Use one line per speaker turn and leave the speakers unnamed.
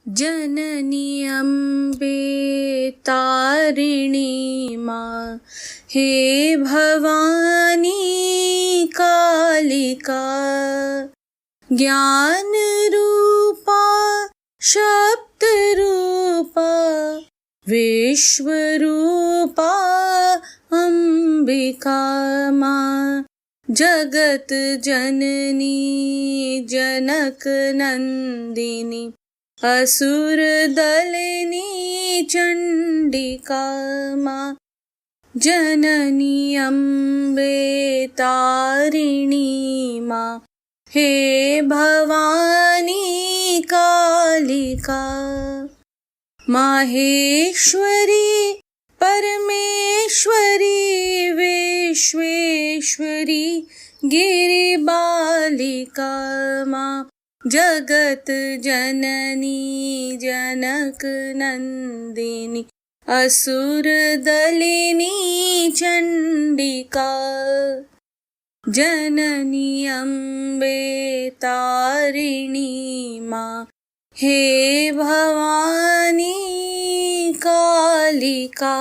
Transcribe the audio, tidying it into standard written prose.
जननी अम्बे तारिणी माँ, हे भवानी कालिका। ज्ञान रूपा शब्द रूपा विश्व रूपा अंबिका माँ। जगत जननी जनक नंदिनी, असुर दलिनी चंडिका माँ। जननी अम्बे तारिणी माँ, हे भवानी कालिका। माहेश्वरी परमेश्वरी विश्वेश्वरी गिरिबालिका माँ। जगत जननी जनक नंदिनी, असुर दलिनी चंडिका। जननी अम्बे तारिणी माँ, हे भवानी कालिका।